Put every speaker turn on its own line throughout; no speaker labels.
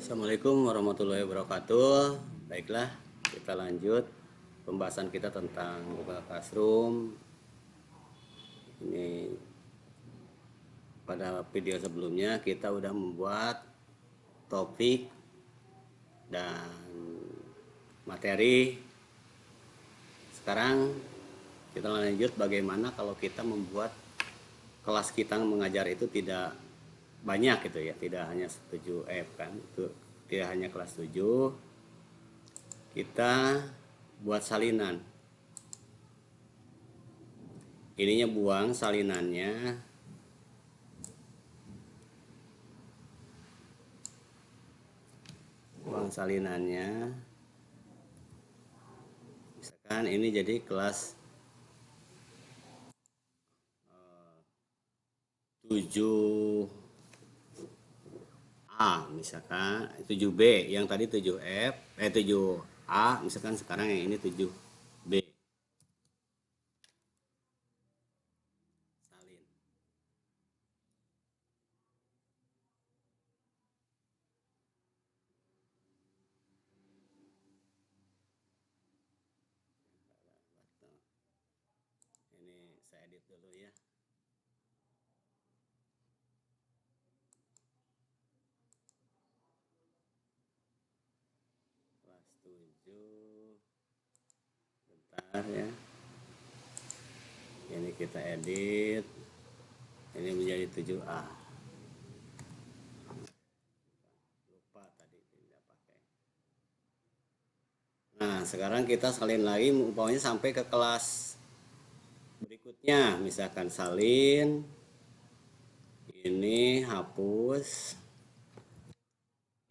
Assalamualaikum warahmatullahi wabarakatuh. Baiklah, kita lanjut pembahasan kita tentang Google Classroom. Ini pada video sebelumnya kita udah membuat topik dan materi. Sekarang kita lanjut bagaimana kalau kita membuat kelas kita mengajar itu tidak banyak gitu ya, tidak hanya 7 kan, itu tidak hanya kelas 7. Kita buat salinan, ininya buang salinannya, misalkan ini jadi kelas 7A, misalkan 7B, yang tadi 7F 7A, misalkan sekarang yang ini 7B. Salin. Ini saya edit dulu ya. Kelas 7. Bentar ya. Ini kita edit. Ini menjadi 7A. Lupa tadi tidak pakai. Nah, sekarang kita salin lagi umpamanya sampai ke kelas berikutnya, misalkan salin ini hapus,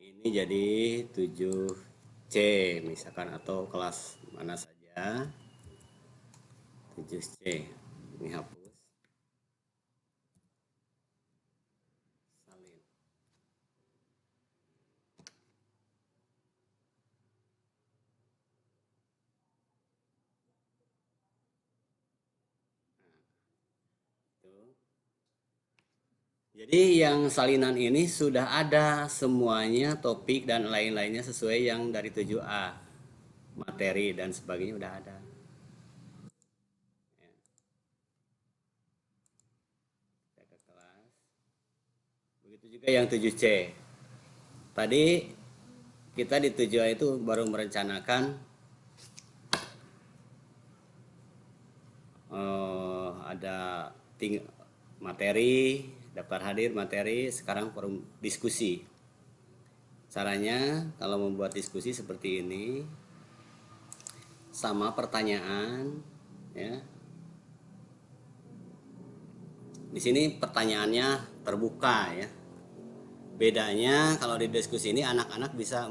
ini jadi 7C misalkan, atau kelas mana saja 7C, ini hapus, salin. Jadi yang salinan ini sudah ada semuanya, topik dan lain-lainnya sesuai yang dari 7A. Materi dan sebagainya udah ada. Kita ke kelas. Begitu juga yang 7C. Tadi kita di 7A itu baru merencanakan ada materi, daftar hadir, materi, sekarang forum diskusi. Caranya kalau membuat diskusi seperti ini, sama pertanyaan ya. Di sini pertanyaannya terbuka ya. Bedanya kalau di diskusi ini anak-anak bisa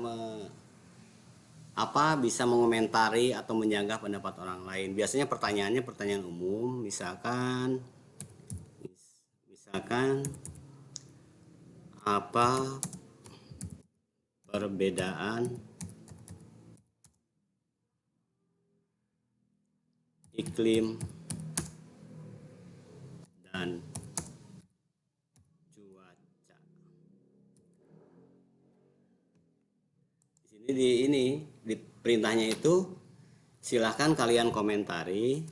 bisa mengomentari atau menyanggah pendapat orang lain. Biasanya pertanyaannya pertanyaan umum, misalkan apa perbedaan iklim dan cuaca. Di perintahnya itu silahkan kalian komentari,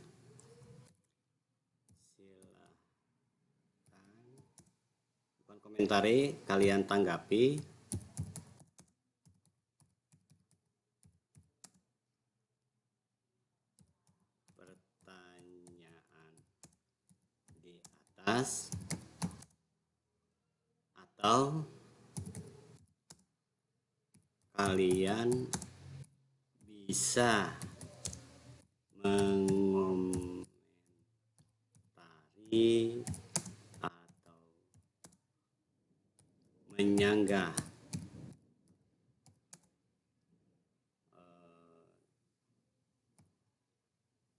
kalian tanggapi, pertanyaan di atas, atau kalian bisa mengomentari atau menyanggah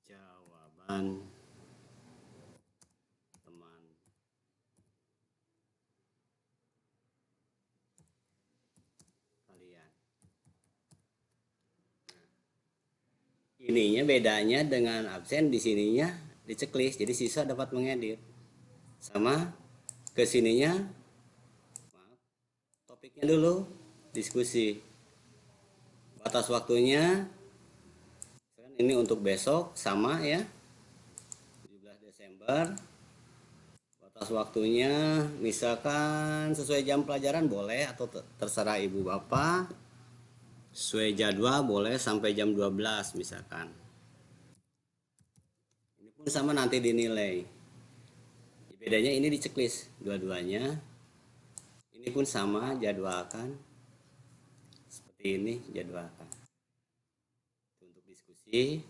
jawaban teman kalian. Ininya bedanya dengan absen, di sininya di checklist, jadi siswa dapat mengedit. Sama ke sininya, maaf, topiknya dulu diskusi. Batas waktunya ini untuk besok sama ya, 17 Desember. Batas waktunya misalkan sesuai jam pelajaran boleh, atau terserah ibu bapak. Sesuai jadwal boleh sampai jam 12 misalkan. Ini pun sama nanti dinilai. Bedanya ini di checklist dua-duanya. Ini pun sama jadwalkan. Seperti ini jadwalkan. Untuk diskusi.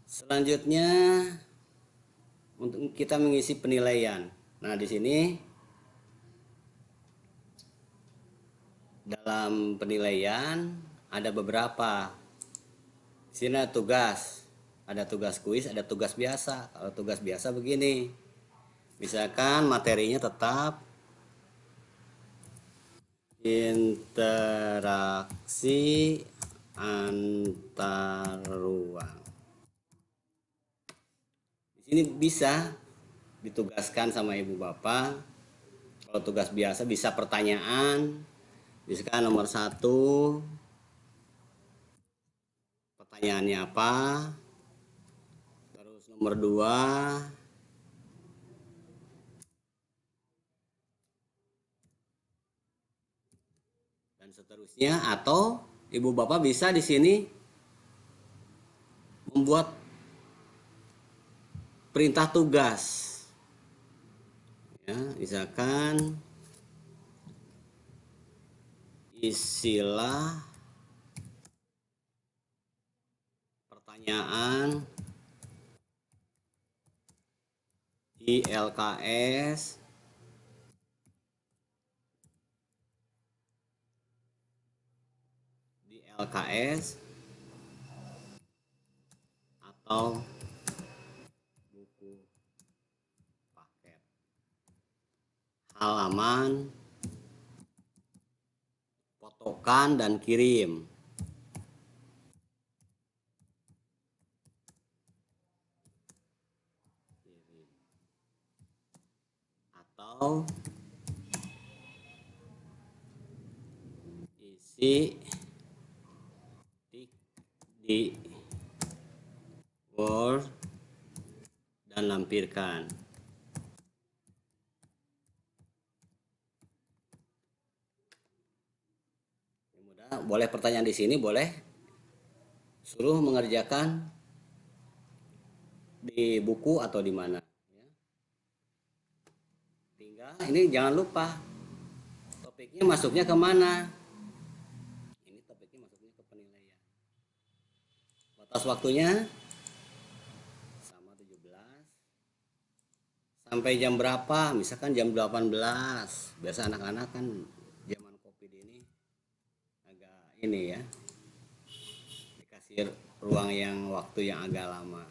Selanjutnya untuk kita mengisi penilaian. Nah, di sini dalam penilaian ada beberapa. Di sini ada tugas. Ada tugas kuis, ada tugas biasa. Kalau tugas biasa begini. Misalkan materinya tetap interaksi antar ruang. Di sini bisa ditugaskan sama ibu bapak. Kalau tugas biasa bisa pertanyaan. Misalkan nomor 1, pertanyaannya apa? Terus nomor 2, dan seterusnya. Atau ibu bapak bisa di sini membuat perintah tugas. Ya, misalkan isilah pertanyaan di LKS atau buku paket, halaman, fotokan dan kirim. Atau isi di Word dan lampirkan. Boleh pertanyaan di sini, boleh suruh mengerjakan di buku atau di mana. Tinggal ini jangan lupa topiknya masuknya ke mana. Ini topiknya masuknya ke penilaian. Batas waktunya sama 17. Sampai jam berapa? Misalkan jam 18. Biasa anak-anak kan zaman Covid ini agak ini ya, dikasih ruang yang waktu yang agak lama.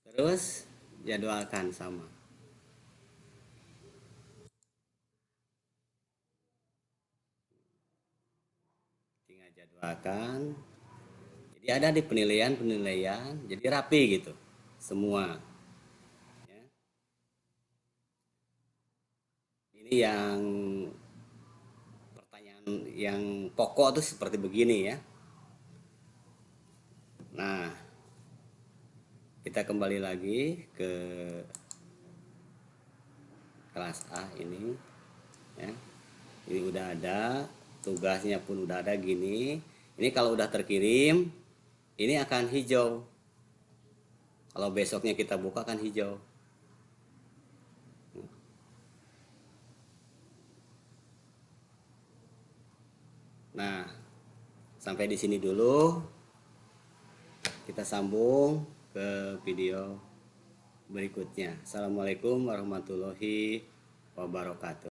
Terus jadwalkan sama. Tinggal jadwalkan. Jadi ada di penilaian, jadi rapi gitu semua. Ya. Ini yang pertanyaan yang pokok tuh seperti begini ya. Nah, kita kembali lagi ke kelas A ini ya. Ini udah ada, tugasnya pun udah ada gini. Ini kalau udah terkirim, ini akan hijau. Kalau besoknya kita buka akan hijau. Nah, sampai di sini dulu. Kita sambung ke video berikutnya. Assalamualaikum warahmatullahi wabarakatuh.